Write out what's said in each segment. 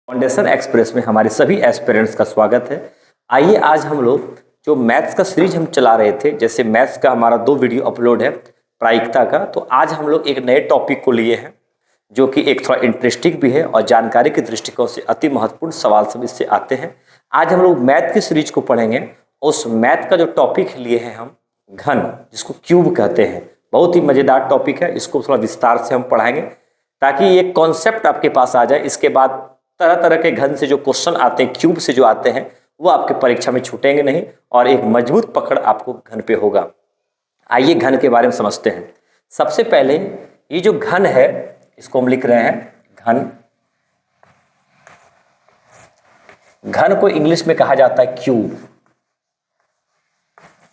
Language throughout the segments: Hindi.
फाउंडेशन एक्सप्रेस में हमारे सभी एस्पिरेंट्स का स्वागत है। आइए आज हम लोग जो मैथ्स का सीरीज हम चला रहे थे, जैसे मैथ्स का हमारा 2 वीडियो अपलोड है प्रायिकता का, तो आज हम लोग एक नए टॉपिक को लिए हैं जो कि एक थोड़ा इंटरेस्टिंग भी है और जानकारी के दृष्टिकोण से अति महत्वपूर्ण सवाल सब इससे आते हैं। आज हम लोग मैथ की सीरीज को पढ़ेंगे। उस मैथ का जो टॉपिक लिए हैं हम घन, जिसको क्यूब कहते हैं, बहुत ही मज़ेदार टॉपिक है। इसको थोड़ा विस्तार से हम पढ़ाएंगे ताकि ये कॉन्सेप्ट आपके पास आ जाए। इसके बाद तरह तरह के घन से जो क्वेश्चन आते हैं, क्यूब से जो आते हैं, वो आपके परीक्षा में छूटेंगे नहीं और एक मजबूत पकड़ आपको घन पे होगा। आइए घन के बारे में समझते हैं। सबसे पहले ये जो घन है इसको हम लिख रहे हैं घन। घन को इंग्लिश में कहा जाता है क्यूब।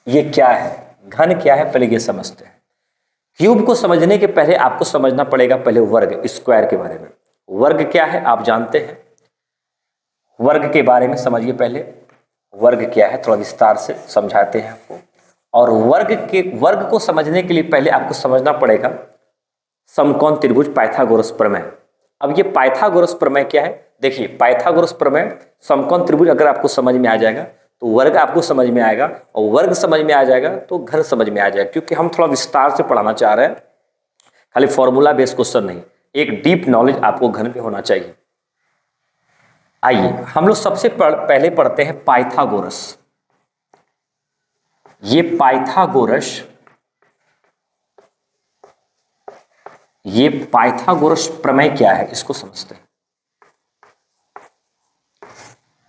ये क्या है, घन क्या है, पहले ये समझते हैं। क्यूब को समझने के पहले आपको समझना पड़ेगा पहले वर्ग, स्क्वायर के बारे में। वर्ग क्या है आप जानते हैं, वर्ग के बारे में समझिए पहले। वर्ग क्या है थोड़ा विस्तार से समझाते हैं आपको। और वर्ग को समझने के लिए पहले आपको समझना पड़ेगा समकोण त्रिभुज पाइथागोरस प्रमेय। अब ये पाइथागोरस प्रमेय क्या है, देखिए पाइथागोरस प्रमेय, समकोण त्रिभुज अगर आपको समझ में आ जाएगा तो वर्ग आपको समझ में आएगा, और वर्ग समझ में आ जाएगा तो घन समझ में आ जाएगा। क्योंकि हम थोड़ा विस्तार से पढ़ाना चाह रहे हैं, खाली फॉर्मूला बेस्ड क्वेश्चन नहीं, एक डीप नॉलेज आपको घन पे होना चाहिए। आइए हम लोग सबसे पहले पढ़ते हैं पाइथागोरस। ये पाइथागोरस प्रमेय क्या है इसको समझते हैं।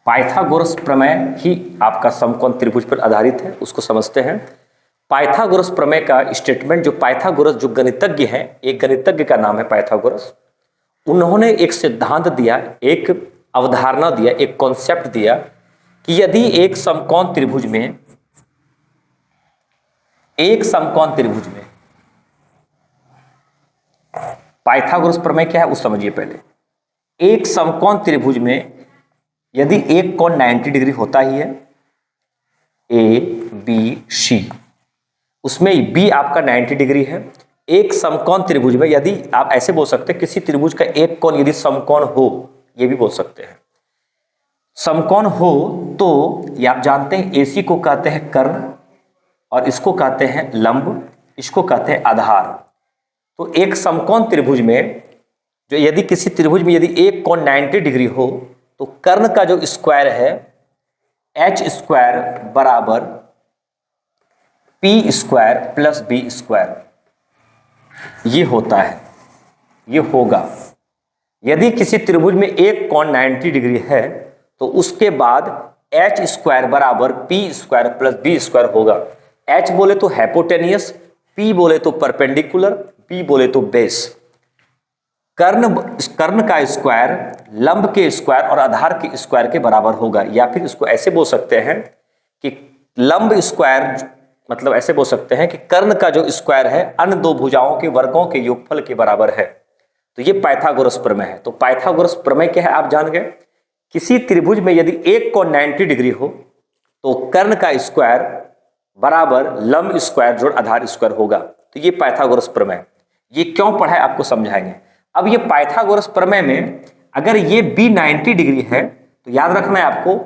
पाइथागोरस प्रमेय ही आपका समकोण त्रिभुज पर आधारित है, उसको समझते हैं। पाइथागोरस प्रमेय का स्टेटमेंट, जो पाइथागोरस जो गणितज्ञ हैं, एक गणितज्ञ का नाम है पाइथागोरस, उन्होंने एक सिद्धांत दिया, एक अवधारणा दिया, एक कॉन्सेप्ट दिया कि यदि एक समकोण त्रिभुज में पाइथागोरस प्रमेय क्या है वो समझिए पहले। एक समकोण त्रिभुज में यदि एक कोण 90 डिग्री होता ही है, ए बी सी, उसमें बी आपका 90 डिग्री है। एक समकोण त्रिभुज में यदि आप ऐसे बोल सकते हैं, किसी त्रिभुज का एक कोण यदि समकोण हो, ये भी बोल सकते हैं, समकोण हो तो ये आप जानते हैं एसी को कहते हैं कर्ण, और इसको कहते हैं लंब, इसको कहते हैं आधार। तो एक समकोण त्रिभुज में जो यदि किसी त्रिभुज में यदि एक कोण 90 डिग्री हो तो कर्ण का जो स्क्वायर है एच स्क्वायर बराबर P square plus B square, ये होता है, ये होगा। यदि किसी त्रिभुज में एक कोण 90 डिग्री है तो उसके बाद एच स्क्वायर बराबर P square plus B square होगा। एच बोले तो हाइपोटेनियस, पी बोले तो परपेंडिकुलर, बी बोले तो बेस। कर्ण का स्क्वायर लंब के स्क्वायर और आधार के स्क्वायर के बराबर होगा। या फिर इसको ऐसे बोल सकते हैं कि लंब स्क्वायर, मतलब ऐसे बोल सकते हैं कि कर्ण का जो स्क्वायर है अन्य दो भुजाओं के वर्गों के योगफल के बराबर है। तो ये पाइथागोरस प्रमेय है। तो पाइथागोरस प्रमेय क्या है आप जान गए। किसी त्रिभुज में यदि एक कोण 90 डिग्री हो तो कर्ण का स्क्वायर बराबर लंब स्क्वायर जोड़ आधार स्क्वायर होगा। तो ये पाइथागोरस प्रमेय, ये क्यों पढ़ा है आपको समझाएंगे। अब ये पाइथागोरस प्रमेय में अगर ये बी 90 डिग्री है तो याद रखना है आपको,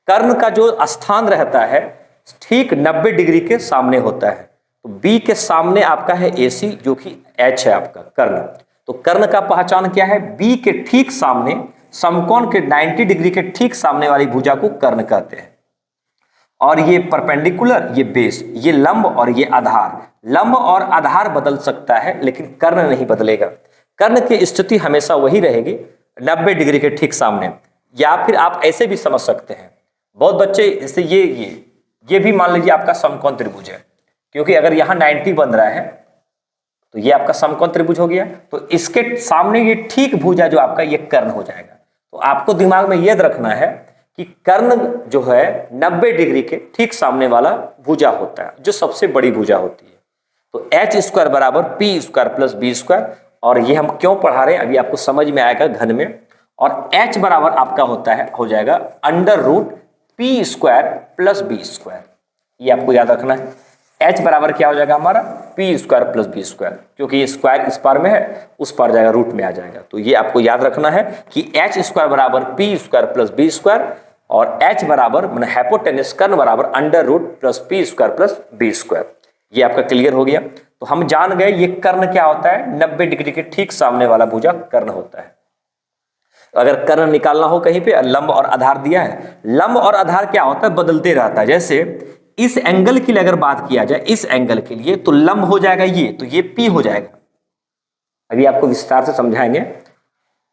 कर्ण का जो स्थान रहता है ठीक 90 डिग्री के सामने होता है। तो बी के सामने आपका है एसी, जो कि एच है आपका कर्ण। तो कर्ण का पहचान क्या है, बी के ठीक सामने, समकोण के 90 डिग्री के ठीक सामने वाली भुजा को कर्ण कहते हैं। और ये परपेंडिकुलर, ये बेस, ये लंब और ये आधार। लंब और आधार बदल सकता है लेकिन कर्ण नहीं बदलेगा। कर्ण की स्थिति हमेशा वही रहेगी 90 डिग्री के ठीक सामने। या फिर आप ऐसे भी समझ सकते हैं, बहुत बच्चे जैसे ये भी मान लीजिए आपका समकोण त्रिभुज है, क्योंकि अगर यहाँ 90 बन रहा है तो ये आपका समकोण त्रिभुज हो गया, तो इसके सामने ये ठीक भुजा जो आपका ये कर्ण हो जाएगा। तो आपको दिमाग में याद रखना है कि कर्ण जो है 90 डिग्री के ठीक सामने वाला भुजा होता है, जो सबसे बड़ी भुजा होती है। तो एच स्क्वायर बराबर P square plus B square, और ये हम क्यों पढ़ा रहे हैं अभी आपको समझ में आएगा घन में। और एच बराबर आपका हो जाएगा under root P square plus B square, ये आपको याद रखना है। h बराबर क्या हो जाएगा हमारा P square plus B square, क्योंकि ये स्क्वायर इस पार में है, उस पार जाएगा रूट में आ जाएगा। तो ये आपको याद रखना है कि h स्क्वायर बराबर P square plus B square और h बराबर मैंने हाइपोटेन्यूस कर्ण बराबर under root plus P square plus B square. ये आपका क्लियर हो गया। तो हम जान गए ये कर्ण क्या होता है, 90 डिग्री के ठीक सामने वाला भुजा कर्ण होता है। अगर कर्ण निकालना हो कहीं पे, लंब और आधार दिया है, लंब और आधार क्या होता है, बदलते रहता है। जैसे इस एंगल के लिए अगर बात किया जाए, इस एंगल के लिए तो लंब हो जाएगा ये, तो ये P हो जाएगा। अभी आपको विस्तार से समझाएंगे।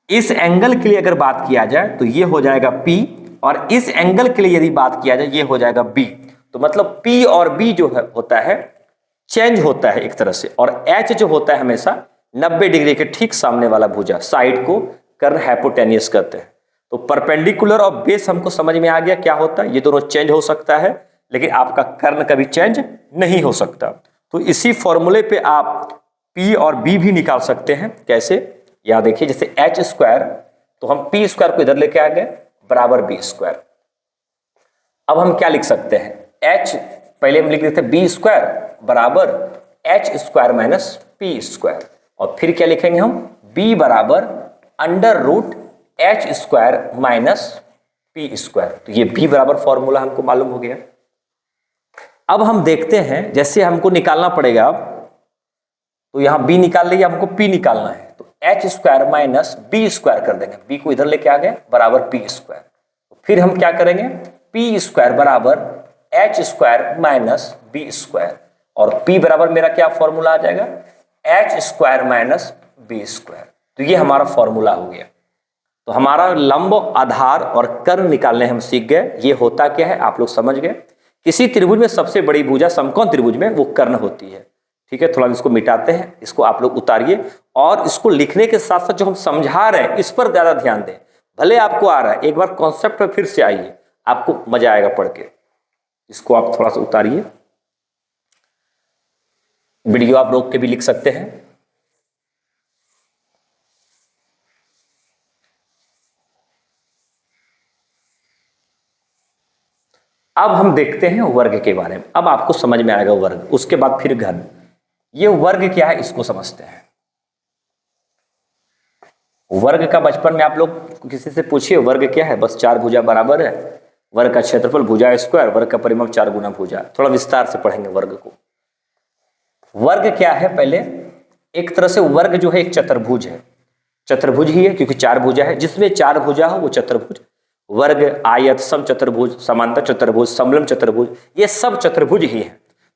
इस एंगल के लिए अगर बात किया जाए तो ये हो जाएगा P, और इस एंगल के लिए यदि बात किया जाए ये हो जाएगा B। तो मतलब P और B जो है होता है चेंज होता है एक तरह से, और H जो होता है हमेशा 90 डिग्री के ठीक सामने वाला भुजा, साइड को कर्ण हाइपोटेनियस कहते हैं। तो परपेंडिकुलर और बेस हमको समझ में आ गया क्या होता है, ये दोनों चेंज हो सकता है लेकिन आपका कर्ण कभी चेंज नहीं हो सकता। तो इसी फॉर्मूले पे आप P और B भी निकाल सकते हैं। कैसे, यहां देखिए, जैसे h स्क्वायर, तो हम P स्क्वायर को इधर लेके आ गए बराबर B स्क्वायर। अब हम क्या लिख सकते हैं, h पहले हम लिख देते हैं B स्क्वायर बराबर h square minus P square, और फिर क्या लिखेंगे हम, B बराबर under root h square minus P square. तो ये B बराबर फॉर्मूला हमको मालूम हो गया। अब हम देखते हैं, जैसे हमको निकालना पड़ेगा, अब तो यहां B निकाल लिया, हमको P निकालना है, तो h square minus B square कर देंगे, B को इधर लेके आ गए बराबर P स्क्वायर। तो फिर हम क्या करेंगे, P स्क्वायर बराबर h square minus B square, और P बराबर मेरा क्या फॉर्मूला आ जाएगा, h square minus B square. तो ये हमारा फॉर्मूला हो गया। तो हमारा लंब, आधार और कर्ण निकालने हम सीख गए। ये होता क्या है आप लोग समझ गए। किसी त्रिभुज में सबसे बड़ी भुजा समकोण त्रिभुज में वो कर्ण होती है। ठीक है, थोड़ा इसको मिटाते हैं, इसको आप लोग उतारिए, और इसको लिखने के साथ साथ जो हम समझा रहे हैं इस पर ज्यादा ध्यान दें। भले आपको आ रहा है, एक बार कॉन्सेप्ट पर फिर से आइए, आपको मजा आएगा पढ़ के। इसको आप थोड़ा सा उतारिए, वीडियो आप रोक के भी लिख सकते हैं। अब हम देखते हैं वर्ग के बारे में। अब आपको समझ में आएगा वर्ग, उसके बाद फिर घन। ये वर्ग क्या है इसको समझते हैं। वर्ग का बचपन में आप लोग किसी से पूछिए वर्ग क्या है, बस 4 भुजा बराबर है, वर्ग का क्षेत्रफल भुजा स्क्वायर, वर्ग का परिमाप 4 गुना भुजा। थोड़ा विस्तार से पढ़ेंगे वर्ग को। वर्ग क्या है, पहले एक तरह से वर्ग जो है एक चतुर्भुज है, चतुर्भुज ही है क्योंकि 4 भुजा है, जिसमें 4 भुजा हो वो चतुर्भुज। वर्ग, आयत, सम चतुर्भुज, समांतर चतुर्भुज, समलंब चतुर्भुज, ये सब चतुर्भुज ही है।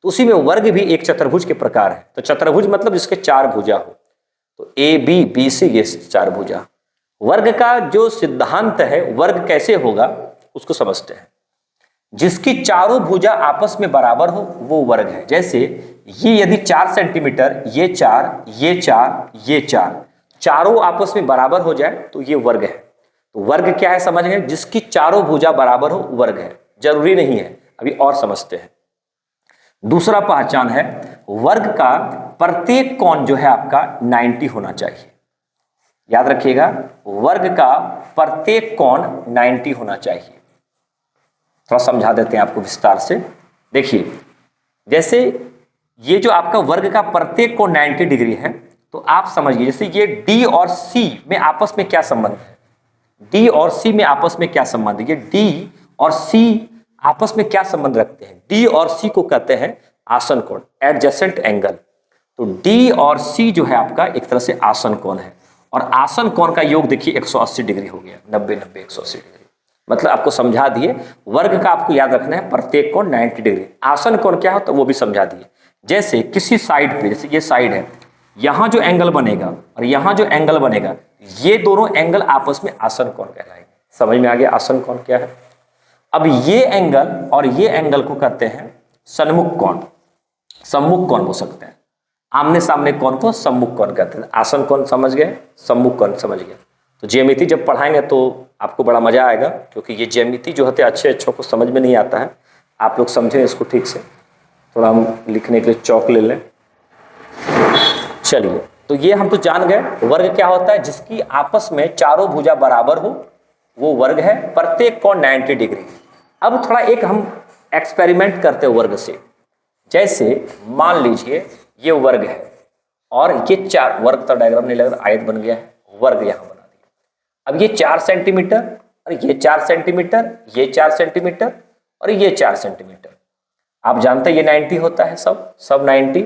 तो उसी में वर्ग भी एक चतुर्भुज के प्रकार है। तो चतुर्भुज मतलब जिसके 4 भुजा हो, तो ए बी बी सी ये 4 भुजा। वर्ग का जो सिद्धांत है, वर्ग कैसे होगा उसको समझते हैं। जिसकी चारों भुजा आपस में बराबर हो वो वर्ग है। जैसे ये यदि 4 सेंटीमीटर, ये 4, ये 4, ये 4, चारों आपस में बराबर हो जाए तो ये वर्ग है। तो वर्ग क्या है समझ गए, जिसकी चारों भुजा बराबर हो वर्ग है। जरूरी नहीं है, अभी और समझते हैं। दूसरा पहचान है, वर्ग का प्रत्येक कोण जो है आपका 90 होना चाहिए। याद रखिएगा, वर्ग का प्रत्येक कोण 90 होना चाहिए। थोड़ा समझा देते हैं आपको विस्तार से। देखिए, जैसे ये जो आपका वर्ग का प्रत्येक कोण 90 डिग्री है, तो आप समझिए जैसे ये डी और सी में आपस में क्या संबंध है, डी और सी में आपस में क्या संबंध है, ये डी और सी आपस में क्या संबंध रखते हैं। डी और सी को कहते हैं आसन कोण, एडजेसेंट एंगल। तो डी और सी जो है आपका एक तरह से आसन कोण है, और आसन कोण का योग देखिए 180 डिग्री हो गया, 90 90 180 डिग्री। मतलब आपको समझा दिए, वर्ग का आपको याद रखना है प्रत्येक कोण 90 डिग्री। आसन कोण क्या हो तो वो भी समझा दिए। जैसे किसी साइड पे, जैसे ये साइड है, यहां जो एंगल बनेगा और यहां जो एंगल बनेगा, ये दोनों एंगल आपस में आसन कोण कहलाएंगे। समझ में आ गया आसन कोण क्या है। अब ये एंगल और ये एंगल को कहते हैं सन्मुख कोण, सम्मुख कोण हो सकते हैं। आमने सामने कोण को सम्मुख कोण कहते हैं। आसन कोण समझ गए, सम्मुख कोण समझ गए। तो ज्यामिति जब पढ़ाएंगे तो आपको बड़ा मजा आएगा, क्योंकि ये ज्यामिति जो होते हैं अच्छे को समझ में नहीं आता है। आप लोग समझें इसको ठीक से। थोड़ा हम लिखने के लिए चौक ले लें। चलिए, तो ये हम तो जान गए वर्ग क्या होता है, जिसकी आपस में चारों भुजा बराबर हो वो वर्ग है, प्रत्येक कोण 90 डिग्री। अब थोड़ा एक हम एक्सपेरिमेंट करते हैं वर्ग से। जैसे मान लीजिए ये वर्ग है और ये 4, वर्ग का डायग्राम नहीं लग रहा, आयत बन गया है, वर्ग यहां बना दिया। अब ये 4 सेंटीमीटर और ये 4 सेंटीमीटर, ये 4 सेंटीमीटर और ये 4 सेंटीमीटर। आप जानते हैं ये 90 होता है, सब 90।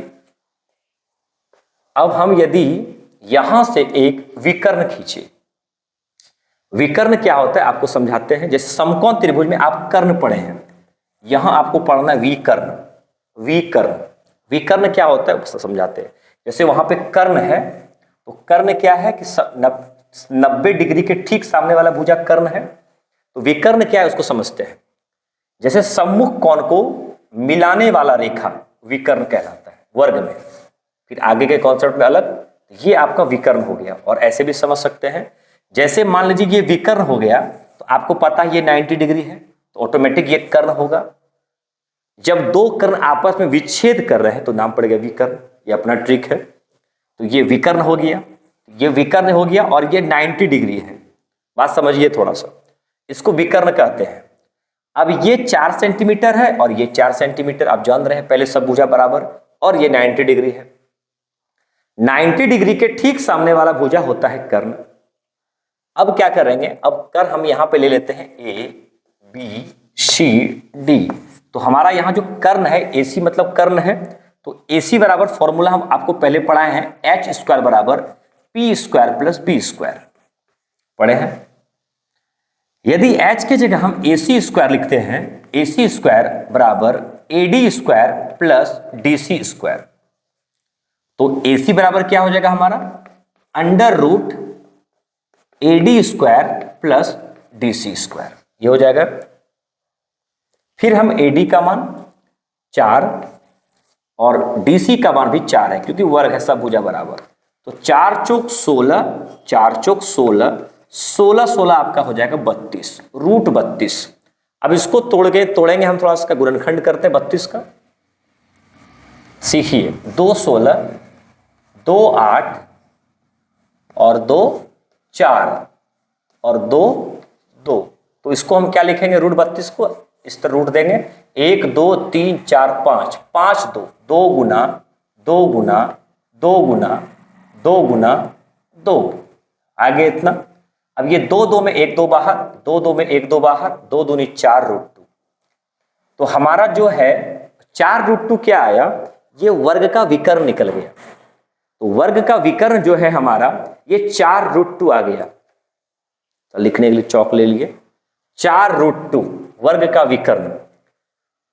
अब हम यदि यहां से एक विकर्ण खींचे, विकर्ण क्या होता है आपको समझाते हैं। जैसे समकोण त्रिभुज में आप कर्ण पढ़े हैं, यहां आपको पढ़ना है विकर्ण। विकर्ण, विकर्ण क्या होता है समझाते हैं। जैसे वहां पे कर्ण है, तो कर्ण क्या है कि 90 डिग्री के ठीक सामने वाला भुजा कर्ण है। तो विकर्ण क्या है उसको समझते हैं। जैसे सम्मुख कोण को मिलाने वाला रेखा विकर्ण कहलाता है वर्ग में, फिर आगे के कॉन्सेप्ट में अलग। ये आपका विकर्ण हो गया। और ऐसे भी समझ सकते हैं, जैसे मान लीजिए ये विकर्ण हो गया, तो आपको पता है ये 90 डिग्री है, तो ऑटोमेटिक ये कर्ण होगा। जब दो कर्ण आपस में विच्छेद कर रहे हैं तो नाम पड़ेगा विकर्ण। ये अपना ट्रिक है। तो ये विकर्ण हो गया, ये विकर्ण हो गया और ये 90 डिग्री है। बात समझिए थोड़ा सा, इसको विकर्ण कहते हैं। अब ये 4 सेंटीमीटर है और ये 4 सेंटीमीटर, आप जान रहे हैं पहले सब भुजा बराबर, और ये 90 डिग्री है। 90 डिग्री के ठीक सामने वाला भुजा होता है कर्ण। अब क्या करेंगे, अब कर्ण हम यहां पे ले लेते हैं ए बी सी डी। तो हमारा यहां जो कर्ण है, एसी मतलब कर्ण है, तो एसी बराबर फॉर्मूला हम आपको पहले पढ़ाए हैं, एच स्क्वायर बराबर P square plus B square पढ़े हैं। यदि एच की जगह हम एसी स्क्वायर लिखते हैं, एसी स्क्वायर बराबर AD square plus DC square, तो एसी बराबर क्या हो जाएगा हमारा, under root AD square plus DC square, ये हो जाएगा। फिर हम एडी का मान 4 और डीसी का मान भी 4 है, क्योंकि वर्ग है सब भुजा बराबर। तो 4 चौक 16, 4 चौक 16, 16 16 आपका हो जाएगा 32, रूट 32। अब इसको तोड़ेंगे हम, थोड़ा सा गुणनखंड करते हैं 32 का। सीखिए, 2 16, 2 8 और 2 4 और 2 2। तो इसको हम क्या लिखेंगे, रूट 32 को इस तरह रूट देंगे, 1 2 3 4 5, 5 2, 2 गुना 2 गुना 2 गुना 2 गुना 2, आगे इतना। अब ये 2 2 में 1 2 बाहर, 2 2 में 1 2 बाहर, 2 दूनी 4 रूट 2। तो हमारा जो है 4 रूट 2 क्या आया, ये वर्ग का विकर्ण निकल गया। तो वर्ग का विकर्ण जो है हमारा, ये 4 रूट 2 आ गया। तो लिखने के लिए चौक ले लिए, 4 रूट 2 वर्ग का विकर्ण।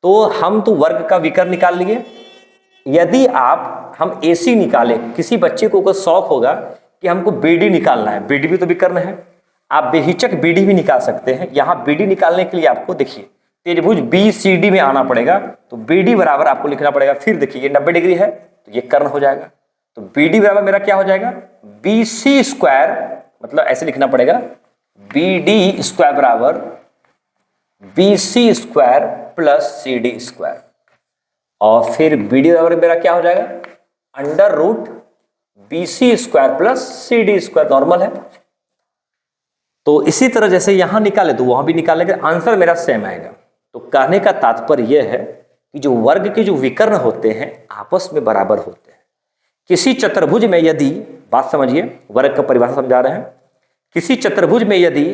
तो हम तो वर्ग का विकर्ण निकाल लिए। यदि हम एसी निकाले, किसी बच्चे को कोई शौक होगा कि हमको बीडी निकालना है, बीडी भी तो विकर्ण है, आप बेहिचक बीडी भी निकाल सकते हैं। यहां बीडी निकालने के लिए आपको देखिए त्रिभुज बी सी डी में आना पड़ेगा। तो बीडी बराबर आपको लिखना पड़ेगा, फिर देखिए ये 90 डिग्री है तो ये कर्ण हो जाएगा। तो बीडी बराबर मेरा क्या हो जाएगा, बी सी स्क्वायर, मतलब ऐसे लिखना पड़ेगा, बी डी स्क्वायर बराबर B C square plus C D square. और फिर बी डी बराबर मेरा क्या हो जाएगा, under root B C square plus C D square, normal है। तो इसी तरह जैसे यहां निकाले तो वहां भी निकालेंगे, आंसर मेरा सेम आएगा। तो कहने का तात्पर्य यह है कि जो वर्ग के जो विकर्ण होते हैं आपस में बराबर होते हैं। किसी चतुर्भुज में यदि, बात समझिए, वर्ग का परिभाषा समझा रहे हैं, किसी चतुर्भुज में यदि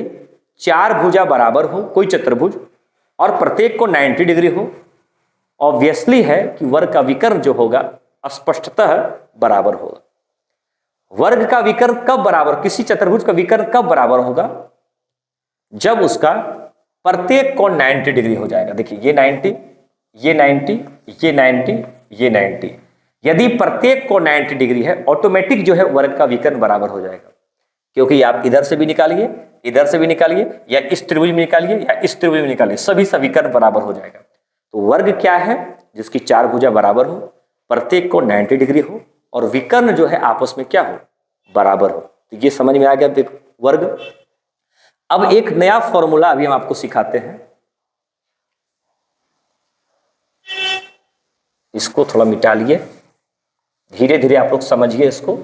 4 भुजा बराबर हो, कोई चतुर्भुज, और प्रत्येक को 90 डिग्री हो, ऑब्वियसली है कि वर्ग का विकर्ण जो होगा स्पष्टतः बराबर होगा। वर्ग का विकर्ण कब बराबर, किसी चतुर्भुज का विकर्ण कब बराबर होगा, जब उसका प्रत्येक कोण 90 डिग्री हो जाएगा। देखिए ये 90, ये 90, ये 90, ये 90, यदि प्रत्येक कोण 90 डिग्री है, ऑटोमेटिक जो है वर्ग का विकर्ण बराबर हो जाएगा। क्योंकि आप इधर से भी निकालिए, इधर से भी निकालिए, या इस त्रिभुज में निकालिए, या इस त्रिभुज में निकालिए, सभी समीकरण बराबर हो जाएगा। तो वर्ग क्या है, जिसकी 4 भुजा बराबर हो, प्रत्येक को 90 डिग्री हो, और विकर्ण जो है आपस में क्या हो, बराबर हो। तो ये समझ में आ गया वर्ग। अब एक नया फॉर्मूला अभी हम आपको सिखाते हैं, इसको थोड़ा मिटा लिए, धीरे धीरे आप लोग समझिए, इसको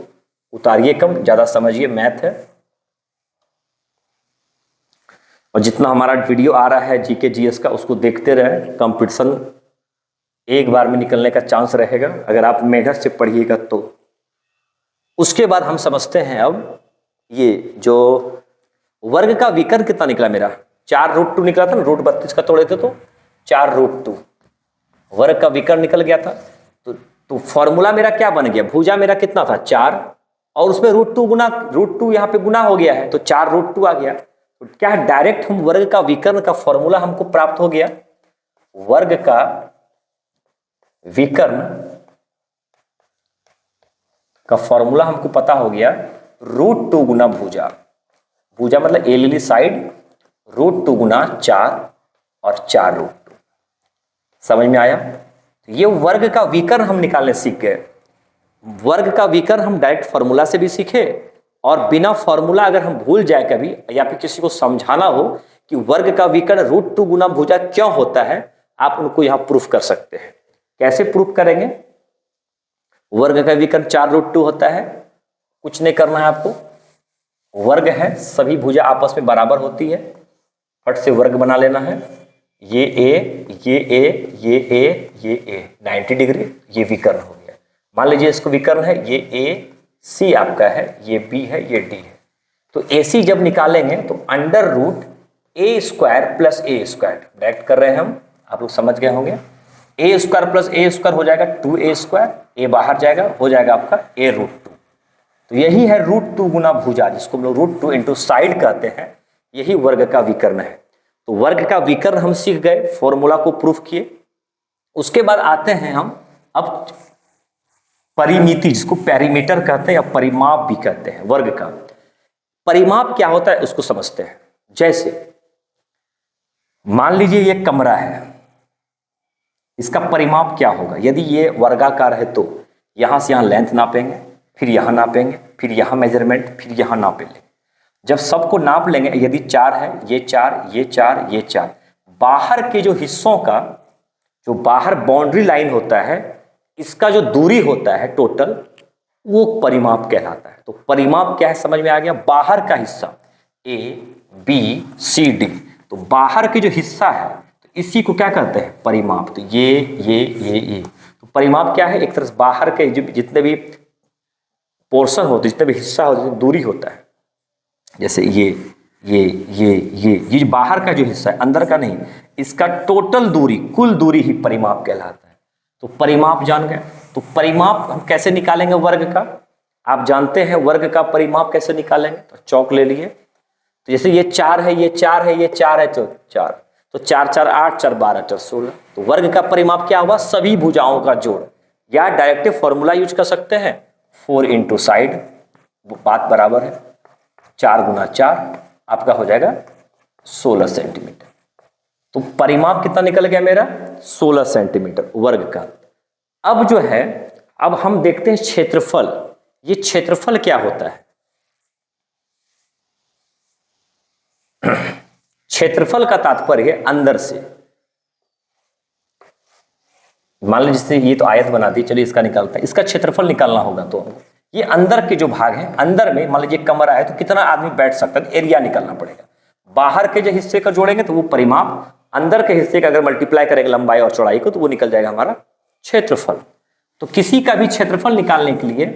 उतारिए कम, ज्यादा समझिए, मैथ है। और जितना हमारा वीडियो आ रहा है जीके जीएस का, उसको देखते रहे। कंपटीशन एक बार में निकलने का चांस रहेगा अगर आप मेहनत से पढ़िएगा तो। उसके बाद हम समझते हैं अब ये जो वर्ग का विकर्ण कितना निकला मेरा, 4√2 निकला था ना, √32 का तोड़े थे तो 4√2 वर्ग का विकर्ण निकल गया था। तो फॉर्मूला मेरा क्या बन गया, भुजा मेरा कितना था 4 और उसमें √2 यहाँ पे गुना हो गया है तो 4√2 आ गया। तो क्या डायरेक्ट हम वर्ग का विकर्ण का फॉर्मूला हमको प्राप्त हो गया। वर्ग का विकर्ण का फॉर्मूला हमको पता हो गया, √2 गुना भुजा, भुजा मतलब ए ली साइड, √2 गुना 4 और 4√2। समझ में आया। तो ये वर्ग का विकर्ण हम निकालने सीख गए। वर्ग का विकर्ण हम डायरेक्ट फॉर्मूला से भी सीखे और बिना फॉर्मूला अगर हम भूल जाए कभी या फिर किसी को समझाना हो कि वर्ग का विकर्ण √2 गुना भुजा क्यों होता है, आप उनको यहां प्रूफ कर सकते हैं। कैसे प्रूफ करेंगे। वर्ग का विकर्ण 4√2 होता है, कुछ नहीं करना है आपको, वर्ग है, सभी भुजा आपस में बराबर होती है, फट से वर्ग बना लेना है। ये ए, ये ए, ये ए, ये ए 90 डिग्री, ये विकर्ण हो गया। मान लीजिए इसको विकर्ण है, ये ए सी आपका है, ये बी है, ये डी है। तो ए सी जब निकालेंगे तो √a² + a² डायरेक्ट कर रहे हैं हम, आप लोग समझ गए होंगे। a² + a² हो जाएगा 2a², ए बाहर जाएगा, हो जाएगा आपका a√2। तो यही है √2 गुना भुजा, जिसको हम लोग √2 इंटू साइड कहते हैं, यही वर्ग का विकर्ण है। तो वर्ग का विकर्ण हम सीख गए, फॉर्मूला को प्रूफ किए। उसके बाद आते हैं हम अब परिमिति, जिसको पेरीमीटर कहते हैं या परिमाप भी कहते हैं। वर्ग का परिमाप क्या होता है उसको समझते हैं। जैसे मान लीजिए ये कमरा है, इसका परिमाप क्या होगा। यदि ये वर्गाकार है तो यहां से यहां लेंथ नापेंगे, फिर यहां नापेंगे, फिर यहां मेजरमेंट, फिर यहां नापेंगे। जब सबको नाप लेंगे, यदि 4 है, ये 4, ये 4, ये 4, बाहर के जो हिस्सों का जो बाहर बाउंड्री लाइन होता है, इसका जो दूरी होता है टोटल, वो परिमाप कहलाता है। तो परिमाप क्या है समझ में आ गया। बाहर का हिस्सा ए बी सी डी, तो बाहर के जो हिस्सा है तो इसी को क्या कहते हैं परिमाप। तो ये तो परिमाप क्या है, एक तरह से बाहर के जितने भी पोर्शन होते, जितने भी हिस्सा होते, दूरी होता है। जैसे ये बाहर का जो हिस्सा है, अंदर का नहीं, इसका टोटल दूरी, कुल दूरी ही परिमाप कहलाता है। तो परिमाप जान गए। तो परिमाप हम कैसे निकालेंगे वर्ग का, आप जानते हैं वर्ग का परिमाप कैसे निकालेंगे। तो चौक ले लिए, तो जैसे ये 4 है, ये 4 है, ये 4 है, तो 4, तो 4 4 8, 4 12, 4 16। तो वर्ग का परिमाप क्या हुआ, सभी भुजाओं का जोड़। या डायरेक्ट फॉर्मूला यूज कर सकते हैं, 4 इंटू साइड, बात बराबर है, 4 गुना 4 आपका हो जाएगा 16 सेंटीमीटर। तो परिमाप कितना निकल गया मेरा, 16 सेंटीमीटर वर्ग का। अब जो है, अब हम देखते हैं क्षेत्रफल। ये क्षेत्रफल क्या होता है। क्षेत्रफल का तात्पर्य अंदर से। मान लीजिए जैसे ये तो आयत बना दी, चलिए इसका निकालते हैं। इसका क्षेत्रफल निकालना होगा तो ये अंदर के जो भाग है, अंदर में मान लीजिए कमरा है तो कितना आदमी बैठ सकता है, एरिया निकालना पड़ेगा। बाहर के जो हिस्से का जोड़ेंगे तो वो परिमाप, अंदर के हिस्से का अगर मल्टीप्लाई करेंगे लंबाई और चौड़ाई को तो वो निकल जाएगा हमारा क्षेत्रफल। तो किसी का भी क्षेत्रफल निकालने के लिए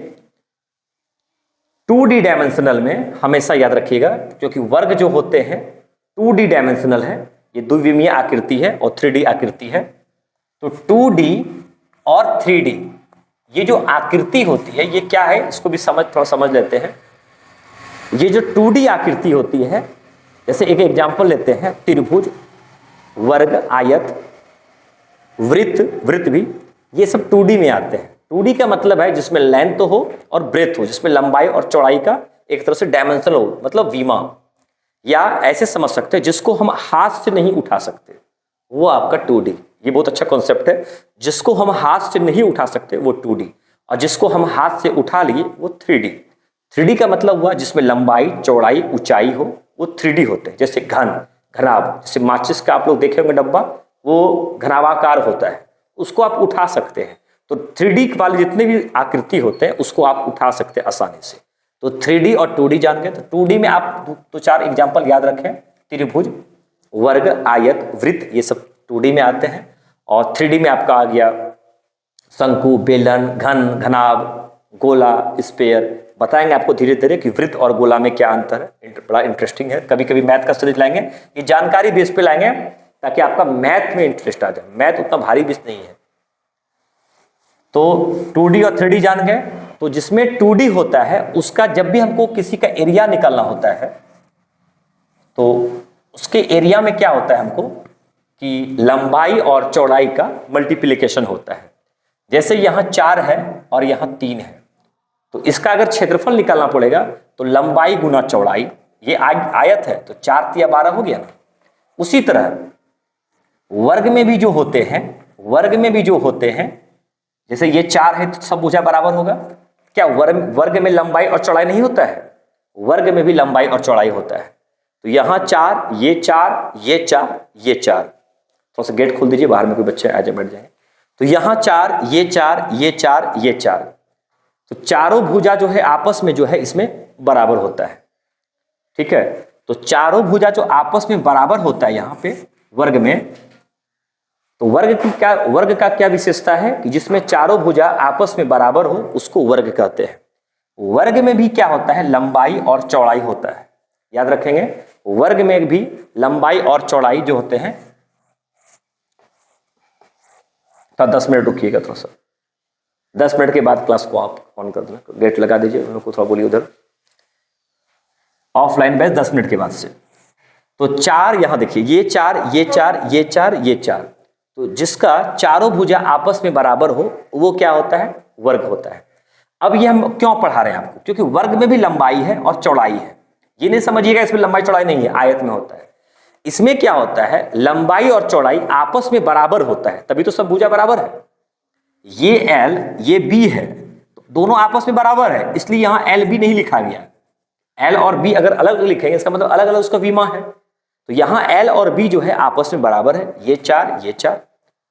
2D डायमेंशनल में हमेशा याद रखिएगा, क्योंकि वर्ग जो होते हैं 2D डायमेंशनल है, ये द्विविमीय आकृति है और 3D आकृति है। तो 2D और 3D ये जो आकृति होती है, ये क्या है इसको भी थोड़ा समझ लेते हैं। ये जो 2D आकृति होती है, जैसे एक एग्जांपल लेते हैं, त्रिभुज, वर्ग, आयत, वृत्त भी, ये सब 2D में आते हैं। 2D का मतलब है जिसमें लेंथ हो और ब्रेथ हो, जिसमें लंबाई और चौड़ाई का एक तरह से डायमेंशन हो, मतलब विमा। या ऐसे समझ सकते हैं जिसको हम हाथ से नहीं उठा सकते, वो आपका 2D। ये बहुत अच्छा कॉन्सेप्ट है। जिसको हम हाथ से नहीं उठा सकते वो 2D, और जिसको हम हाथ से उठा लिए वो 3D। 3D का मतलब हुआ जिसमें लंबाई, चौड़ाई, ऊंचाई हो, वो 3D होते हैं। जैसे घनाभ, जैसे माचिस का आप लोग देखे होंगे डब्बा, वो घनाभाकार होता है, उसको आप उठा सकते हैं। तो 3D वाले जितने भी आकृति होते हैं उसको आप उठा सकते हैं आसानी से। तो 3D और 2D जान गए। तो 2D में आप 2-4 एग्जाम्पल याद रखें, त्रिभुज, वर्ग, आयत, वृत्त, ये सब 2D में आते हैं। और 3D में आपका आ गया शंकु, बेलन, घन, घनाभ, गोला, स्फीयर। बताएंगे आपको धीरे धीरे कि वृत्त और गोला में क्या अंतर है। बड़ा इंटरेस्टिंग है। कभी कभी मैथ का स्टडीज लाएंगे, ये जानकारी बेस पे लाएंगे ताकि आपका मैथ में इंटरेस्ट आ जाए। मैथ उतना भारी बेस नहीं है। तो 2D और 3D जान गए। तो जिसमें 2D होता है उसका जब भी हमको किसी का एरिया निकालना होता है तो उसके एरिया में क्या होता है हमको कि लंबाई और चौड़ाई का मल्टीप्लिकेशन होता है। जैसे यहां 4 है और यहां 3 है, तो इसका अगर क्षेत्रफल निकालना पड़ेगा तो लंबाई गुना चौड़ाई, ये आयत है तो 4 तिया 12 हो गया ना। उसी तरह वर्ग में भी जो होते हैं, जैसे ये 4 है तो सब भुजा बराबर होगा। क्या वर्ग में लंबाई और चौड़ाई नहीं होता है? वर्ग में भी लंबाई और चौड़ाई होता है। तो यहां 4, ये 4, ये 4, ये 4। थोड़ा सा गेट खोल दीजिए, बाहर में कोई बच्चे आ जाए, बैठ जाए। तो यहां 4, ये 4, ये 4, ये 4। तो चारों भुजा जो है आपस में जो है इसमें बराबर होता है। ठीक है, तो चारों भुजा जो आपस में बराबर होता है यहां पे वर्ग में, तो वर्ग का क्या विशेषता है कि जिसमें चारों भुजा आपस में बराबर हो उसको वर्ग कहते हैं। वर्ग में भी क्या होता है? लंबाई और चौड़ाई होता है। याद रखेंगे, वर्ग में भी लंबाई और चौड़ाई जो होते हैं। तो 10 मिनट रुकिएगा थोड़ा सा, 10 मिनट के बाद क्लास को आप ऑन कर देना, गेट लगा दीजिए। उनको थोड़ा बोलिए उधर, ऑफलाइन बैच 10 मिनट के बाद से। तो 4 यहां देखिए, ये 4, ये 4, ये 4, ये 4। तो जिसका चारों भुजा आपस में बराबर हो वो क्या होता है? वर्ग होता है। अब ये हम क्यों पढ़ा रहे हैं आपको? क्योंकि वर्ग में भी लंबाई है और चौड़ाई है। ये नहीं समझिएगा इसमें लंबाई चौड़ाई नहीं है, आयत में होता है। इसमें क्या होता है? लंबाई और चौड़ाई आपस में बराबर होता है, तभी तो सब भुजा बराबर है। ये L, ये B है, तो दोनों आपस में बराबर है, इसलिए यहां LB नहीं लिखा गया। L और B अगर अलग लिखेंगे इसका मतलब अलग अलग उसका विमा है। तो यहां L और B जो है आपस में बराबर है, ये 4, ये 4।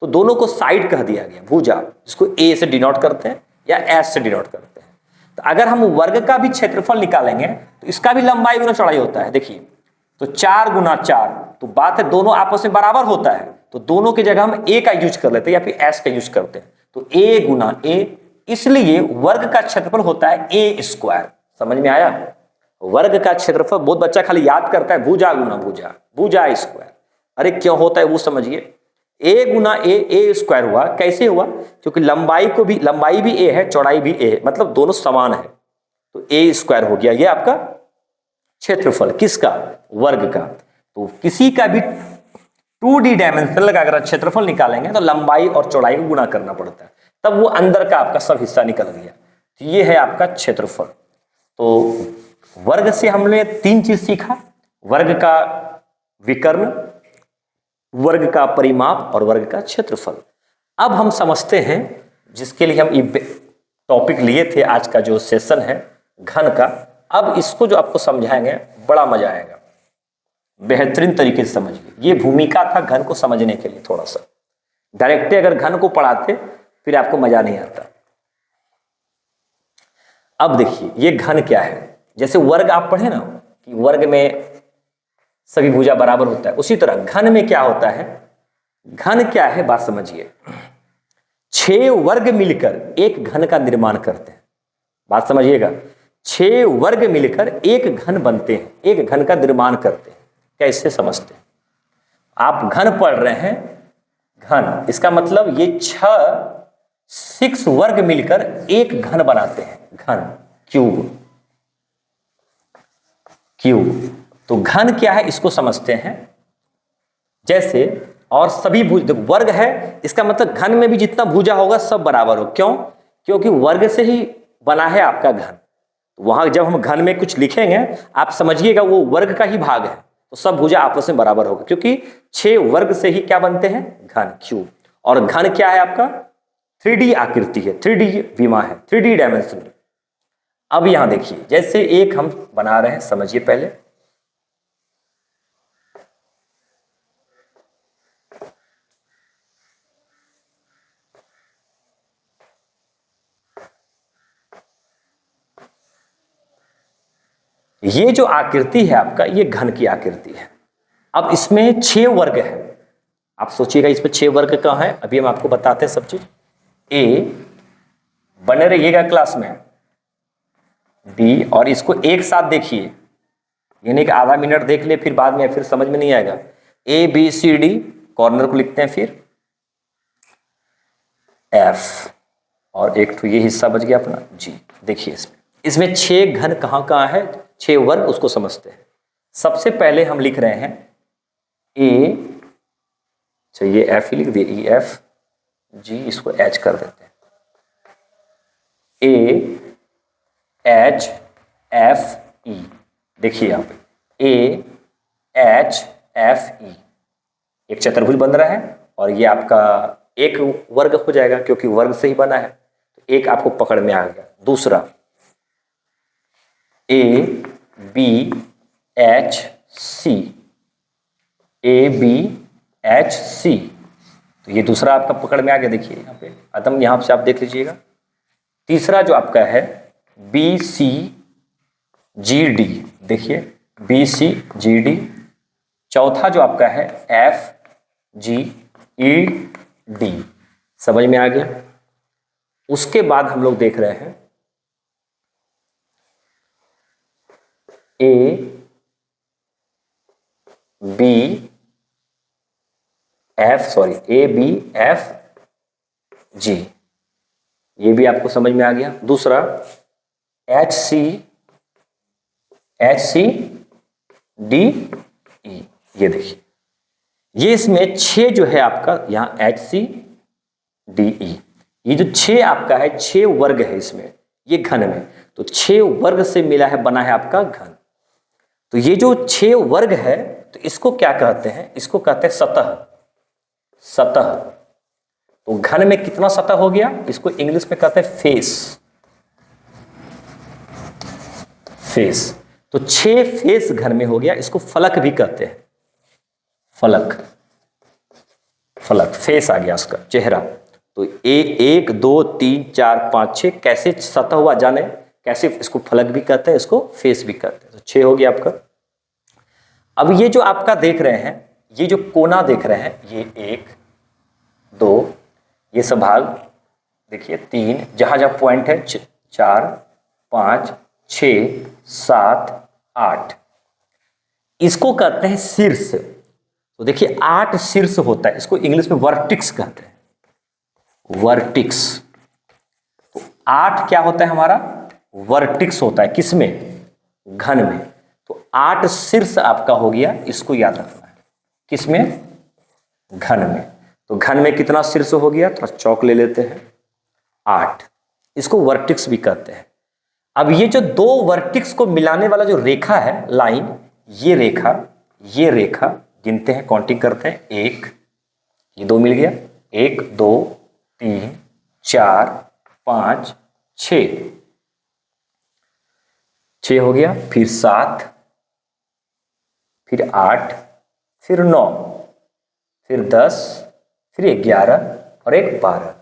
तो दोनों को साइड कह दिया गया, भुजा, जिसको A से डिनोट करते हैं या S से डिनोट करते हैं। तो अगर हम वर्ग का भी क्षेत्रफल निकालेंगे तो इसका भी लंबाई गुना चौड़ाई होता है। देखिए, तो 4 गुना 4, तो बात है दोनों आपस में बराबर होता है, तो दोनों की जगह हम A का यूज कर लेते हैं या फिर S का यूज करते हैं। तो A गुना A, इसलिए वर्ग का क्षेत्रफल होता है A स्क्वायर। समझ में आया? वर्ग का क्षेत्रफल बहुत बच्चा खाली याद करता है भुजा गुना भुजा, भुजा स्क्वायर। अरे क्यों होता है वो समझिए। A गुना A स्क्वायर हुआ, कैसे हुआ? क्योंकि लंबाई भी A है, चौड़ाई भी A है, मतलब दोनों समान है, तो A स्क्वायर हो गया। ये आपका क्षेत्रफल किसका? वर्ग का। तो किसी का भी 2D डायमेंशनल का अगर क्षेत्रफल निकालेंगे तो लंबाई और चौड़ाई को गुणा करना पड़ता है, तब वो अंदर का आपका सब हिस्सा निकल गया। तो ये है आपका क्षेत्रफल। तो वर्ग से हमने 3 चीज सीखा, वर्ग का विकर्ण, वर्ग का परिमाप और वर्ग का क्षेत्रफल। अब हम समझते हैं, जिसके लिए हम ये टॉपिक लिए थे, आज का जो सेशन है घन का, अब इसको जो आपको समझाएंगे बड़ा मजा आएगा, बेहतरीन तरीके से समझिए। ये भूमिका था घन को समझने के लिए। थोड़ा सा डायरेक्ट अगर घन को पढ़ाते फिर आपको मजा नहीं आता। अब देखिए ये घन क्या है। जैसे वर्ग आप पढ़े ना कि वर्ग में सभी भुजा बराबर होता है, उसी तरह घन में क्या होता है? घन क्या है बात समझिए। 6 वर्ग मिलकर एक घन का निर्माण करते हैं। बात समझिएगा, 6 वर्ग मिलकर एक घन बनते हैं, एक घन का निर्माण करते हैं। कैसे समझते हैं? आप घन पढ़ रहे हैं, घन इसका मतलब ये 6 वर्ग मिलकर एक घन बनाते हैं, घन, क्यूब। तो घन क्या है इसको समझते हैं। जैसे और सभी वर्ग है, इसका मतलब घन में भी जितना भुजा होगा सब बराबर हो। क्यों? क्योंकि वर्ग से ही बना है आपका घन। वहां जब हम घन में कुछ लिखेंगे आप समझिएगा वो वर्ग का ही भाग है, तो सब भुजा आपस में बराबर होगा, क्योंकि 6 वर्ग से ही क्या बनते हैं? घन, क्यूब। और घन क्या है आपका? 3D आकृति है, 3D विमा है, 3D डायमेंशनल। अब यहां देखिए, जैसे एक हम बना रहे हैं, समझिए पहले। ये जो आकृति है आपका, ये घन की आकृति है। अब इसमें 6 वर्ग है, आप सोचिएगा इसमें 6 वर्ग कहाँ है, अभी हम आपको बताते हैं सब चीज। ए, बने रहिएगा क्लास में। बी, और इसको एक साथ देखिए, ये नहीं कि आधा मिनट देख ले फिर बाद में फिर समझ में नहीं आएगा। A B C D, corner को लिखते हैं, फिर एफ, और एक तो ये हिस्सा बच गया अपना जी। देखिए इसमें 6 घन कहाँ कहाँ है, 6 वर्ग, उसको समझते हैं। सबसे पहले हम लिख रहे हैं ए, ये एफ ही लिख दिए, ई एफ जी, इसको एच कर देते हैं। ए एच एफ ई, देखिए यहाँ पे ए एच एफ ई, एक चतुर्भुज बन रहा है, और ये आपका एक वर्ग हो जाएगा क्योंकि वर्ग से ही बना है, तो एक आपको पकड़ में आ गया। दूसरा A B H C, A B H C, तो ये दूसरा आपका पकड़ में आ गया। देखिए यहाँ पे अदम, यहाँ से आप देख लीजिएगा। तीसरा जो आपका है बी सी जी डी, देखिए बी सी जी डी। चौथा जो आपका है एफ जी ई डी, समझ में आ गया। उसके बाद हम लोग देख रहे हैं A B F, sorry A B F G, ये भी आपको समझ में आ गया। दूसरा एच सी डी ई, ये देखिए, ये इसमें 6 जो है आपका यहां एच सी डी ई, ये जो 6 आपका है, 6 वर्ग है इसमें, ये घन में, तो 6 वर्ग से मिला है, बना है आपका घन। तो ये जो 6 वर्ग है, तो इसको क्या कहते हैं, इसको कहते हैं सतह। सतह, तो घन में कितना सतह हो गया, इसको इंग्लिश में कहते हैं फेस। फेस, तो 6 फेस घन में हो गया, इसको फलक भी कहते हैं। फलक, फलक, फेस आ गया उसका चेहरा। तो ए 1 2 3 4 5 6 कैसे सतह हुआ, जाने कैसे, इसको फलक भी कहते हैं, इसको फेस भी कहते हैं। तो 6 हो गया आपका। अब ये जो आपका देख रहे हैं, ये जो कोना देख रहे हैं, ये 1 2, ये सब भाग देखिए 3, जहां जहां पॉइंट है 4 5 6 7 8, इसको कहते हैं शीर्ष। तो देखिए 8 शीर्ष होता है, इसको इंग्लिश में वर्टिक्स कहते हैं। वर्टिक्स, तो 8 क्या होता है हमारा, वर्टिक्स होता है, किसमें, घन में। तो 8 शीर्ष आपका हो गया, इसको याद रखना है, किसमें, घन में। तो घन में कितना शीर्ष हो गया, थोड़ा चौक ले लेते हैं, 8, इसको वर्टिक्स भी कहते हैं। अब ये जो 2 वर्टिक्स को मिलाने वाला जो रेखा है, लाइन, ये रेखा गिनते हैं, काउंटिंग करते हैं, 1, ये 2 मिल गया, 1 2 3 4 5 6 हो गया, फिर 7, फिर 8, फिर 9, फिर 10, फिर 11 और एक 12।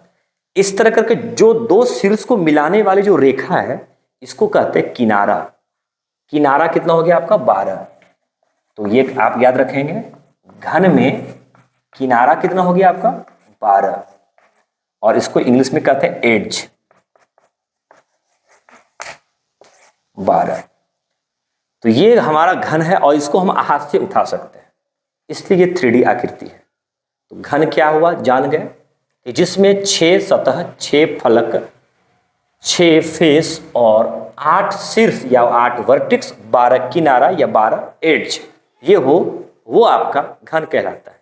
इस तरह करके जो 2 शीर्ष को मिलाने वाली जो रेखा है, इसको कहते हैं किनारा। किनारा कितना हो गया आपका, 12। तो ये आप याद रखेंगे, घन में किनारा कितना हो गया आपका, 12, और इसको इंग्लिश में कहते हैं एज, 12। तो ये हमारा घन है, और इसको हम हाथ से उठा सकते हैं, इसलिए ये 3D आकृति है। तो घन क्या हुआ, जान गए, कि जिसमें 6 सतह, 6 फलक, 6 फेस और 8 शीर्ष या 8 वर्टिक्स, 12 किनारा या 12 एड्ज, ये हो, वो आपका घन कहलाता है।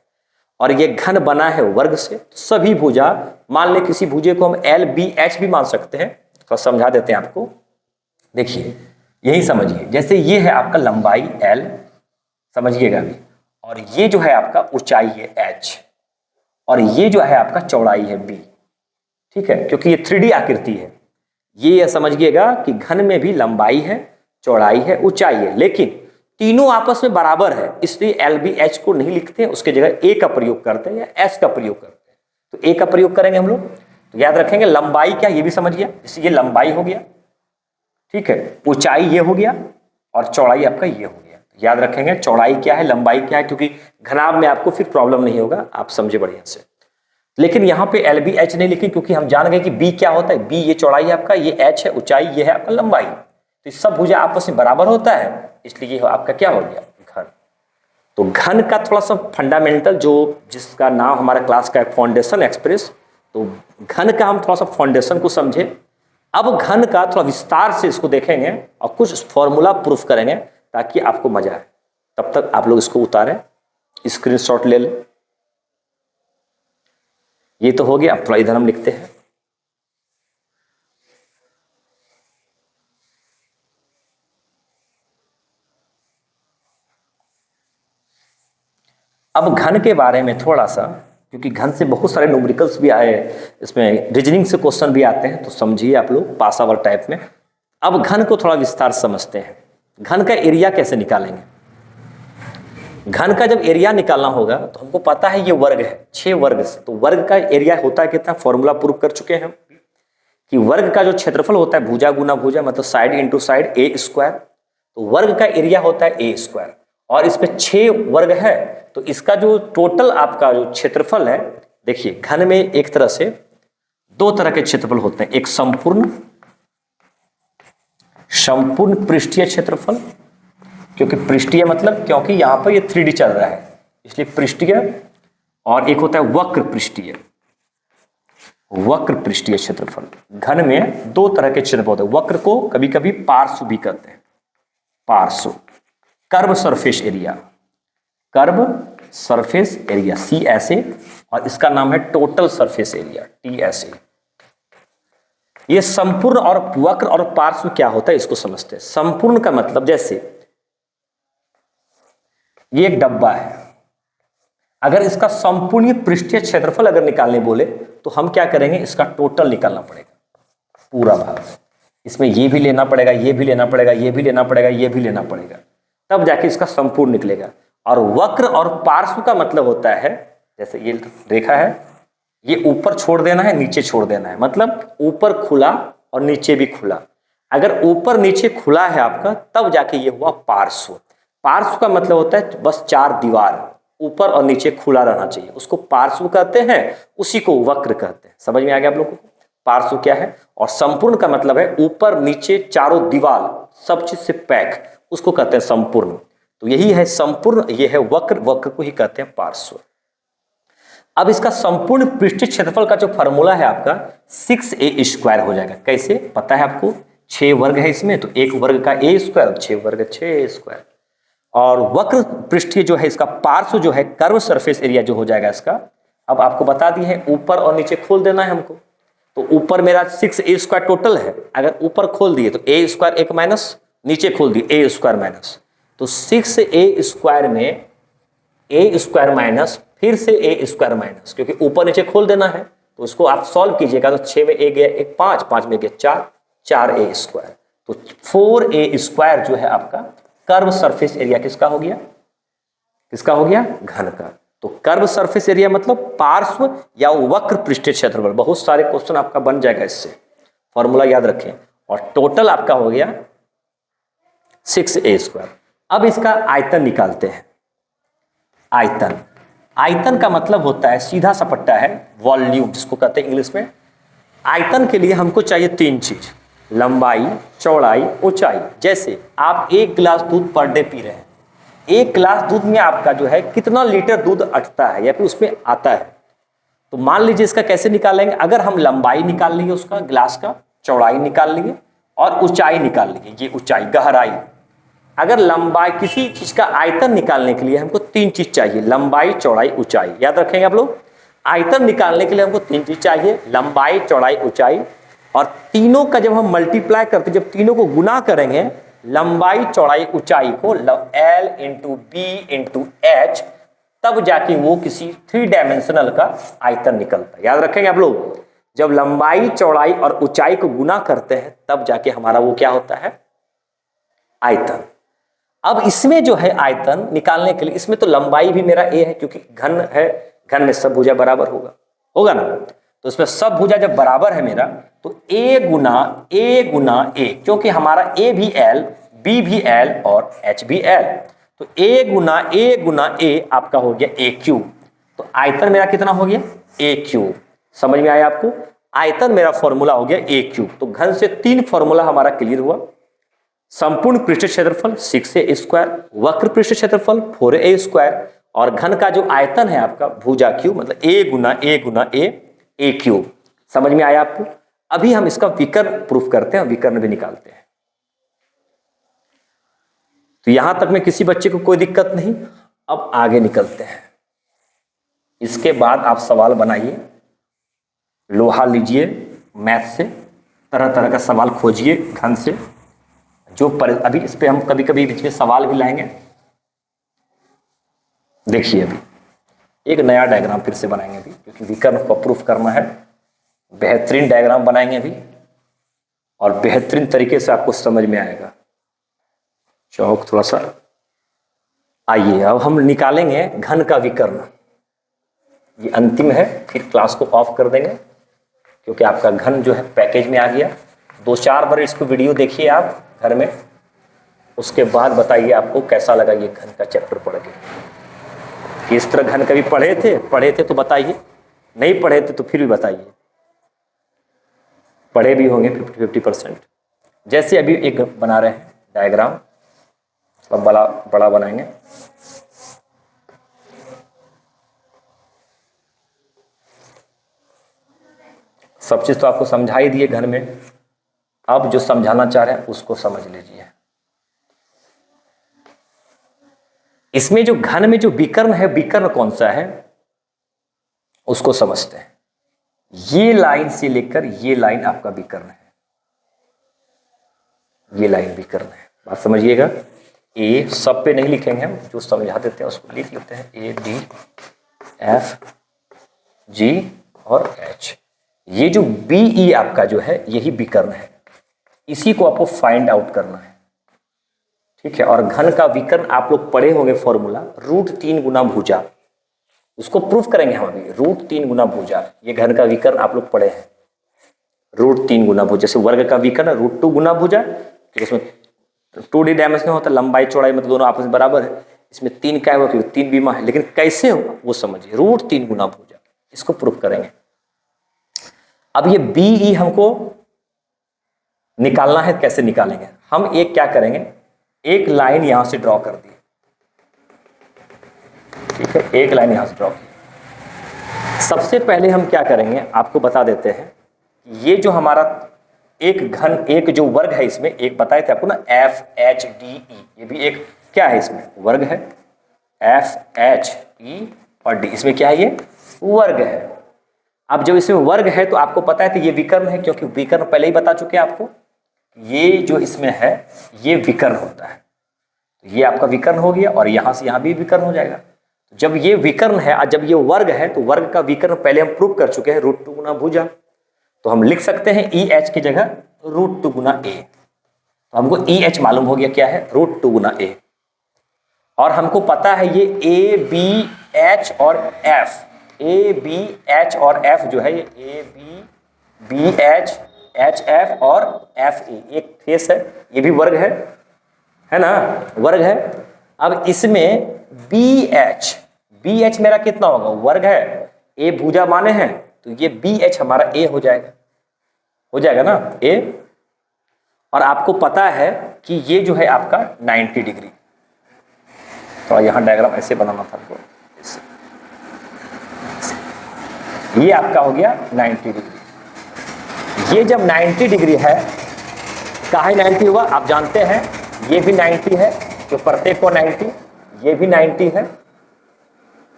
और ये घन बना है वर्ग से। सभी भुजा, मान ले किसी भुजे को हम एल बी एच भी मान सकते हैं, तो समझा देते हैं आपको। देखिए यही समझिए, जैसे ये है आपका लंबाई एल, समझिएगा अभी, और ये जो है आपका ऊंचाई है एच, और ये जो है आपका चौड़ाई है बी। ठीक है, क्योंकि ये 3D आकृति है। ये समझिएगा कि घन में भी लंबाई है, चौड़ाई है, ऊंचाई है, लेकिन तीनों आपस में बराबर है, इसलिए एल बी एच को नहीं लिखते हैं, उसके जगह ए का प्रयोग करते हैं या एस का प्रयोग करते हैं। तो ए का प्रयोग करेंगे हम लोग। तो याद रखेंगे लंबाई क्या, ये भी समझिए, जैसे ये लंबाई हो गया, ठीक है, ऊंचाई ये हो गया, और चौड़ाई आपका ये हो गया। याद रखेंगे चौड़ाई क्या है, लंबाई क्या है, क्योंकि घनाभ में आपको फिर प्रॉब्लम नहीं होगा, आप समझे बढ़िया से। लेकिन यहाँ पे एल बी एच नहीं लिखी, क्योंकि हम जान गए कि बी क्या होता है। बी ये चौड़ाई है आपका, ये एच है ऊंचाई, ये है आपका लंबाई। तो ये सब भुजा आपस में बराबर होता है, इसलिए ये आपका क्या हो गया, घन। तो घन का थोड़ा सा फंडामेंटल, जो जिसका नाम हमारा क्लास का है फाउंडेशन एक्सप्रेस, तो घन का हम थोड़ा सा फाउंडेशन को समझे। अब घन का थोड़ा विस्तार से इसको देखेंगे और कुछ फॉर्मूला प्रूफ करेंगे ताकि आपको मजा आए। तब तक आप लोग इसको उतारें, स्क्रीनशॉट ले लें। ये तो हो गया, अब थोड़ा इधर हम लिखते हैं। अब घन के बारे में थोड़ा सा, क्योंकि घन से बहुत सारे न्यूमेरिकल्स भी आए, इसमें रीजनिंग से क्वेश्चन भी आते हैं, तो समझिए आप लोग पास आवर टाइप में। अब घन को थोड़ा विस्तार समझते हैं। घन का एरिया कैसे निकालेंगे? घन का जब एरिया निकालना होगा तो हमको पता है ये वर्ग है 6 वर्ग से, तो वर्ग का एरिया होता है कितना, फॉर्मूला प्रूव कर चुके हैं हम कि वर्ग का जो क्षेत्रफल होता है भुजा गुना भुजा, मतलब साइड इंटू साइड ए स्क्वायर। तो वर्ग का एरिया होता है ए स्क्वायर, और इस पे 6 वर्ग है, तो इसका जो टोटल आपका जो क्षेत्रफल है, देखिए घन में एक तरह से 2 तरह के क्षेत्रफल होते हैं, एक संपूर्ण पृष्ठीय क्षेत्रफल, क्योंकि पृष्ठीय मतलब क्योंकि यहां पर ये 3D चल रहा है इसलिए पृष्ठीय, और एक होता है वक्र पृष्ठीय क्षेत्रफल। घन में 2 तरह के क्षेत्रफल होते हैं, वक्र को कभी कभी पार्श्व भी कहते हैं, पार्श्व, कर्व सरफेस एरिया सी ऐसे, और इसका नाम है टोटल सरफेस एरिया टी ऐसे। ये संपूर्ण और वक्र और पार्श्व क्या होता है इसको समझते हैं। संपूर्ण का मतलब, जैसे ये एक डब्बा है, अगर इसका संपूर्ण पृष्ठीय क्षेत्रफल अगर निकालने बोले तो हम क्या करेंगे, इसका टोटल निकालना पड़ेगा, पूरा भाग। इसमें ये भी लेना पड़ेगा, ये भी लेना पड़ेगा, ये भी लेना पड़ेगा, ये भी लेना पड़ेगा, तब जाके इसका संपूर्ण निकलेगा। और वक्र और पार्श्व का मतलब होता है, जैसे ये रेखा है, ये ऊपर छोड़ देना है, नीचे छोड़ देना है, मतलब ऊपर खुला और नीचे भी खुला। अगर ऊपर नीचे खुला है आपका, तब जाके ये हुआ पार्श्व। पार्श्व का मतलब होता है बस 4 दीवार, ऊपर और नीचे खुला रहना चाहिए, उसको पार्श्व कहते हैं, उसी को वक्र कहते हैं। समझ में आ गया आप लोगों को पार्श्व क्या है? और संपूर्ण का मतलब है ऊपर नीचे चारों दीवार सब चीज से पैक, उसको कहते हैं संपूर्ण। तो यही है संपूर्ण, ये है वक्र, वक्र को ही कहते हैं पार्श्व। अब इसका संपूर्ण पृष्ठीय क्षेत्रफल का जो फॉर्मूला है आपका 6a² हो जाएगा। कैसे पता है आपको? 6 वर्ग है इसमें, तो एक वर्ग का a स्क्वायर, 6 वर्ग 6a²। और वक्र पृष्ठीय जो है इसका पार्श्व जो है कर्व सरफेस एरिया जो हो जाएगा इसका, अब आपको बता दिए है, ऊपर और नीचे खोल देना है हमको। तो ऊपर मेरा 6a² टोटल है, अगर ऊपर खोल दिए तो a² एक माइनस, नीचे खोल दिए a² माइनस, तो 6a² में a² माइनस, फिर से a² माइनस, क्योंकि ऊपर नीचे खोल देना है। तो उसको आप सॉल्व कीजिएगा, तो 6 में a गया 1, 5, 5 में गया 4, 4a²। तो 4a² जो है आपका कर्व सरफेस एरिया किसका हो गया? किसका हो गया? घन का। तो कर्व सरफेस एरिया मतलब पार्श्व या वक्र पृष्ठीय क्षेत्रफल। बहुत सारे क्वेश्चन आपका बन जाएगा इससे, फॉर्मूला याद रखें। और टोटल आपका हो गया 6a²। अब इसका आयतन निकालते हैं। आयतन का मतलब होता है, सीधा सा पट्टा है, वॉल्यूम जिसको कहते हैं इंग्लिश में। आयतन के लिए हमको चाहिए 3 चीज, लंबाई, चौड़ाई, ऊंचाई। जैसे आप 1 गिलास दूध पर डे पी रहे हैं, 1 गिलास दूध में आपका जो है कितना लीटर दूध अटता है या फिर उसमें आता है। तो मान लीजिए इसका कैसे निकालेंगे, अगर हम लंबाई निकाल लिए उसका गिलास का, चौड़ाई निकाल लिए और ऊंचाई निकाल लिए, ये ऊंचाई गहराई। अगर लंबाई, किसी चीज का आयतन निकालने के लिए हमको 3 चीज चाहिए, लंबाई, चौड़ाई, ऊंचाई। याद रखेंगे आप लोग, आयतन निकालने के लिए हमको 3 चीज चाहिए, लंबाई, चौड़ाई, ऊंचाई। और तीनों का जब हम मल्टीप्लाई करते, जब तीनों को गुना करेंगे, लंबाई, चौड़ाई, ऊंचाई को L × B × H, तब जाके वो किसी 3 डायमेंशनल का आयतन निकलता है। याद रखेंगे आप लोग, जब लंबाई, चौड़ाई और ऊंचाई को गुना करते हैं तब जाके हमारा वो क्या होता है? आयतन। अब इसमें जो है आयतन निकालने के लिए, इसमें तो लंबाई भी मेरा a है क्योंकि घन है, घन में सब भुजा बराबर होगा ना। तो इसमें सब भुजा जब बराबर है मेरा, तो a गुना a, क्योंकि हमारा a भी L, B भी L और H भी L। तो ए गुना ए आपका हो गया ए क्यूब। तो आयतन मेरा कितना हो गया ए क्यूब। समझ में आया आपको? आयतन मेरा फॉर्मूला हो गया ए क्यूब। तो घन से 3 फॉर्मूला हमारा क्लियर हुआ। संपूर्ण पृष्ठ क्षेत्रफल 6a स्क्वायर, वक्र पृष्ठ क्षेत्रफल 4a स्क्वायर, और घन का जो आयतन है आपका भुजा क्यूब, मतलब ए गुना ए क्यूब। समझ में आया आपको? अभी हम इसका विकर्ण प्रूफ करते हैं, विकर्ण भी निकालते हैं। तो यहां तक में किसी बच्चे को कोई दिक्कत नहीं। अब आगे निकलते हैं। इसके बाद आप सवाल बनाइए, लोहा लीजिए, मैथ से तरह तरह का सवाल खोजिए घन से। अभी इस पे हम कभी कभी बीच में सवाल भी लाएंगे। देखिए अभी एक नया डायग्राम फिर से बनाएंगे अभी, क्योंकि विकर्ण को प्रूफ करना है। बेहतरीन डायग्राम बनाएंगे अभी, और बेहतरीन तरीके से आपको समझ में आएगा। चौक थोड़ा सा आइए, अब हम निकालेंगे घन का विकर्ण। ये अंतिम है, फिर क्लास को ऑफ कर देंगे, क्योंकि आपका घन जो है पैकेज में आ गया। 2-4 बार इसको वीडियो देखिए आप घर में, उसके बाद बताइए आपको कैसा लगा ये घन का चैप्टर पढ़ के। इस तरह घन कभी पढ़े थे तो बताइए, नहीं पढ़े थे तो फिर भी बताइए। पढ़े भी होंगे 50% जैसे अभी एक बना रहे हैं डायग्राम, अब बड़ा बनाएंगे। सब चीज तो आपको समझा ही दिए घन में। अब जो समझाना चाह रहे हैं उसको समझ लीजिए। इसमें जो घन में जो विकर्ण है, विकर्ण कौन सा है उसको समझते हैं। ये लाइन से लेकर ये लाइन आपका विकर्ण है, ये लाइन विकर्ण है। बात समझिएगा। ए सब पे नहीं लिखेंगे हम, जो समझा देते हैं उसको लिख लेते हैं। ए डी एफ जी और एच। ये जो बी ई आपका जो है यही विकर्ण है, इसी को आपको फाइंड आउट करना है, ठीक है। और घन का विकर्ण आप लोग पढ़े होंगे फॉर्मूला, √3 गुना भुजा। उसको प्रूफ करेंगे हम अभी। √3 गुना भुजा, ये घन का विकर्ण आप लोग पढ़े हैं। √3 गुना भुजा, जैसे वर्ग का विकर्ण √2 गुना भुजा, उसमें 2D डायमेंशन होता है, लंबाई चौड़ाई मतलब दोनों आपस में बराबर है। इसमें 3 का है, क्योंकि 3 बीमा है, लेकिन कैसे होगा वो समझिए। √3 गुना भुजा, इसको प्रूफ करेंगे। अब ये BE हमको निकालना है, कैसे निकालेंगे हम? एक क्या करेंगे, एक लाइन यहां से ड्रॉ कर दी, ठीक है। एक लाइन यहां से ड्रॉ की। सबसे पहले हम क्या करेंगे आपको बता देते हैं। ये जो हमारा एक घन, एक जो वर्ग है, इसमें एक बताए थे आपको ना, FHDE। ये भी एक क्या है, इसमें वर्ग है। FHE और D, इसमें क्या है, ये वर्ग है। अब जब इसमें वर्ग है तो आपको पता है कि ये विकर्ण है, क्योंकि विकर्ण पहले ही बता चुके हैं आपको। ये जो इसमें है ये विकर्ण होता है, ये आपका विकर्ण हो गया, और यहां से यहां भी विकर्ण हो जाएगा। जब ये विकर्ण है और जब ये वर्ग है, तो वर्ग का विकर्ण पहले हम प्रूव कर चुके हैं, √2 गुना भुजा। तो हम लिख सकते हैं EH की जगह √2 गुना A। तो हमको EH मालूम हो गया क्या है, √2 गुना A। और हमको पता है ये A B H और F, A B H और F जो है, ये A B H H F और F E एक फेस है, ये भी वर्ग है ना, वर्ग है। अब इसमें BH मेरा कितना होगा, वर्ग है, A भुजा माने हैं, तो ये BH हमारा A हो जाएगा ना, A। और आपको पता है कि ये जो है आपका 90 डिग्री। तो यहां डायग्राम ऐसे बनाना था आपको, ये आपका हो गया 90 डिग्री। ये जब 90 डिग्री है, काहे 90 हुआ आप जानते हैं, ये भी 90 है, तो प्रत्येक को 90, ये भी 90 है,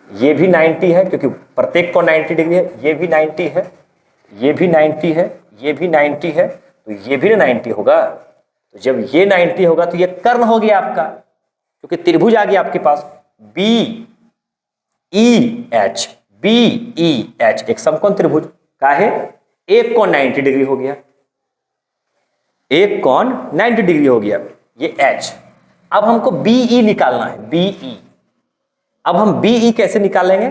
ये भी 90 है, क्योंकि प्रत्येक को 90 डिग्री है, ये भी 90 है, ये भी 90 है, ये भी 90 है, तो ये भी 90 होगा। तो जब ये 90 होगा तो ये कर्ण हो गया आपका, क्योंकि त्रिभुज आ गया आपके पास BEH, BEH एक समकोण त्रिभुज का है, एक कोण 90 डिग्री हो गया, एक कोण 90 डिग्री हो गया, ये H। अब हमको BE निकालना है, BE। अब हम BE कैसे निकालेंगे,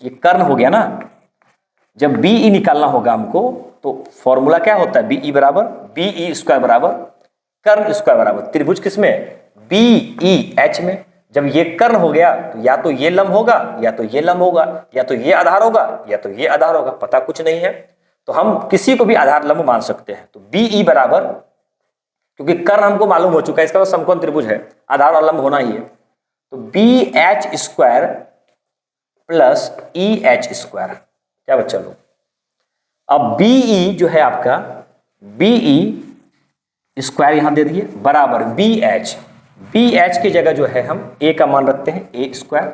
ये कर्ण हो गया ना। जब BE निकालना होगा हमको, तो फॉर्मूला क्या होता है, BE बराबर BE स्क्वायर बराबर कर्ण स्क्वायर बराबर त्रिभुज किसमें, BEH में। जब ये कर्ण हो गया तो या तो ये लंब होगा, या तो ये लंब होगा, या तो ये आधार होगा, या तो ये आधार होगा, पता कुछ नहीं है। तो हम किसी को भी आधार लंब मान सकते हैं। तो BE बराबर, क्योंकि कर्ण हमको मालूम हो चुका है, इसका तो समकोण त्रिभुज है, आधार और लंब होना ही है। तो BH square plus EH square, क्या बच्चा लोग। अब BE जो है आपका, BE स्क्वायर यहां दे दिए बराबर BH की जगह जो है हम A का मान रखते हैं A स्क्वायर,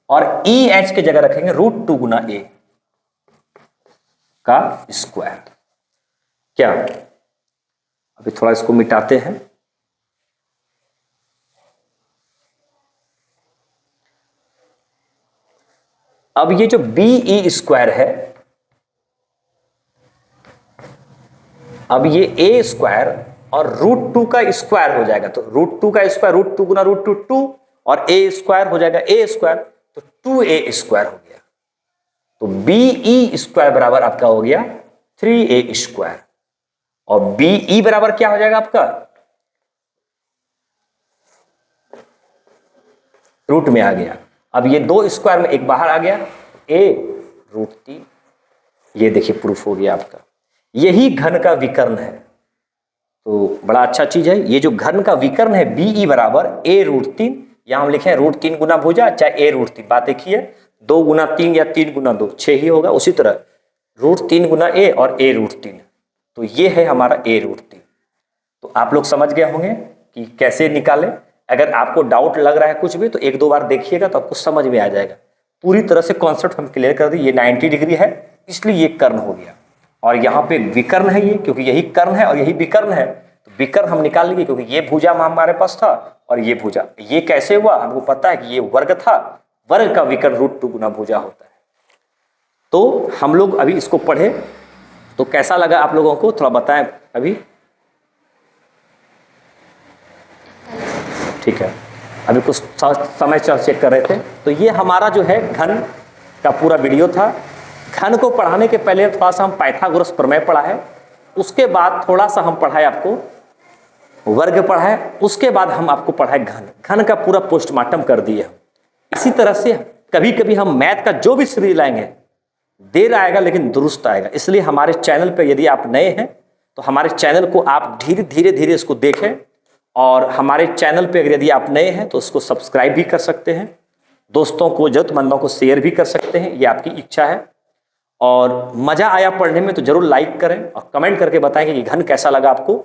और EH की जगह रखेंगे √2 गुना A का स्क्वायर। क्या, अभी थोड़ा इसको मिटाते हैं। अब ये जो BE स्क्वायर है, अब ये A स्क्वायर और √2 का स्क्वायर हो जाएगा, तो √2 का स्क्वायर √2 गुना √2 2, और A स्क्वायर हो जाएगा A स्क्वायर, तो 2A स्क्वायर हो गया। तो BE स्क्वायर बराबर आपका हो गया 3A स्क्वायर, और BE बराबर क्या हो जाएगा आपका, रूट में आ गया। अब ये 2 स्क्वायर में एक बाहर आ गया, A √3, ये देखिए प्रूफ हो गया आपका। यही घन का विकर्ण है, तो बड़ा अच्छा चीज है। ये जो घन का विकर्ण है BE बराबर A √3, यहां हम लिखे हैं √3 गुना भुजा चाहे A √3, बात देखिए 2 गुना 3 या 3 गुना 2 6 ही होगा, उसी तरह √3 गुना A और A √3, तो ये है हमारा A √3। तो आप लोग समझ गए होंगे कि कैसे निकालें। अगर आपको डाउट लग रहा है कुछ भी, तो 1-2 बार देखिएगा तो आपको समझ में आ जाएगा। पूरी तरह से कॉन्सेप्ट हम क्लियर कर दिए। ये 90 डिग्री है, इसलिए ये कर्ण हो गया, और यहाँ पे विकर्ण है ये, क्योंकि यही कर्ण है और यही विकर्ण है। तो विकर्ण हम निकाल लेंगे, क्योंकि ये भुजा हमारे पास था और ये भुजा। ये कैसे हुआ हमको पता है कि ये वर्ग था, वर्ग का विकर्ण √2 गुना भुजा होता है। तो हम लोग अभी इसको पढ़े, तो कैसा लगा आप लोगों को थोड़ा बताएं अभी। ठीक है, अभी कुछ समय चेक कर रहे थे। तो ये हमारा जो है घन का पूरा वीडियो था। घन को पढ़ाने के पहले थोड़ा सा हम पाइथागोरस प्रमेय पढ़ा है, उसके बाद थोड़ा सा हम पढ़ाए आपको वर्ग पढ़ा है, उसके बाद हम आपको पढ़ाए घन का पूरा पोस्टमार्टम कर दिए हम। इसी तरह से कभी कभी हम मैथ का जो भी सीरीज लाएंगे, देर आएगा लेकिन दुरुस्त आएगा। इसलिए हमारे चैनल पे यदि आप नए हैं तो हमारे चैनल को आप धीरे धीरे इसको देखें, और हमारे चैनल पे अगर यदि आप नए हैं तो उसको सब्सक्राइब भी कर सकते हैं, दोस्तों को जरूरतमंदों को शेयर भी कर सकते हैं, ये आपकी इच्छा है। और मजा आया पढ़ने में तो जरूर लाइक करें और कमेंट करके बताएं कि घन कैसा लगा आपको।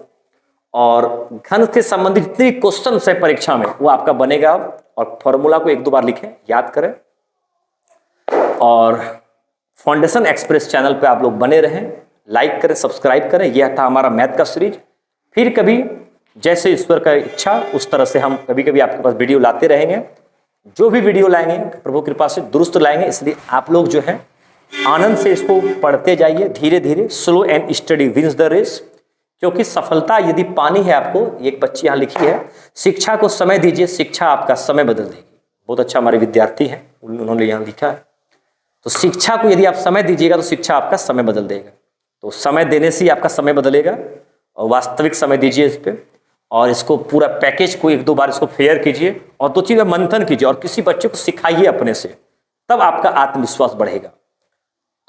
और घन से संबंधित जितने क्वेश्चन है परीक्षा में वो आपका बनेगा, और फॉर्मूला को 1-2 बार लिखें, याद करें। और फाउंडेशन एक्सप्रेस चैनल पे आप लोग बने रहें, लाइक करें, सब्सक्राइब करें। यह था हमारा मैथ का सीरीज। फिर कभी जैसे ईश्वर का इच्छा उस तरह से हम कभी कभी आपके पास वीडियो लाते रहेंगे। जो भी वीडियो लाएंगे प्रभु कृपा से दुरुस्त लाएंगे, इसलिए आप लोग जो है आनंद से इसको पढ़ते जाइए धीरे धीरे। Slow and study wins the race, क्योंकि सफलता यदि पानी है आपको, एक बच्ची यहाँ लिखी है, शिक्षा को समय दीजिए, शिक्षा आपका समय बदल देगी। बहुत अच्छा, हमारे विद्यार्थी हैं, उन्होंने यहाँ लिखा है। तो शिक्षा को यदि आप समय दीजिएगा तो शिक्षा आपका समय बदल देगा। तो समय देने से ही आपका समय बदलेगा, और वास्तविक समय दीजिए इस पर, और इसको पूरा पैकेज को 1-2 बार इसको फेयर कीजिए, और 2 चीज़ में मंथन कीजिए, और किसी बच्चे को सिखाइए अपने से, तब आपका आत्मविश्वास बढ़ेगा।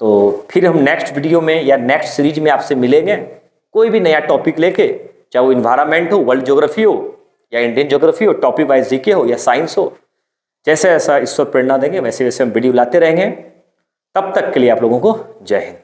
तो फिर हम नेक्स्ट वीडियो में या नेक्स्ट सीरीज में आपसे मिलेंगे, कोई भी नया टॉपिक लेके, चाहे वो इन्वायरमेंट हो, वर्ल्ड ज्योग्राफी हो, या इंडियन ज्योग्राफी हो, टॉपिक वाइज जीके हो, या साइंस हो। जैसे ऐसा ईश्वर प्रेरणा देंगे वैसे वैसे हम वीडियो लाते रहेंगे। तब तक के लिए आप लोगों को जय हिंद।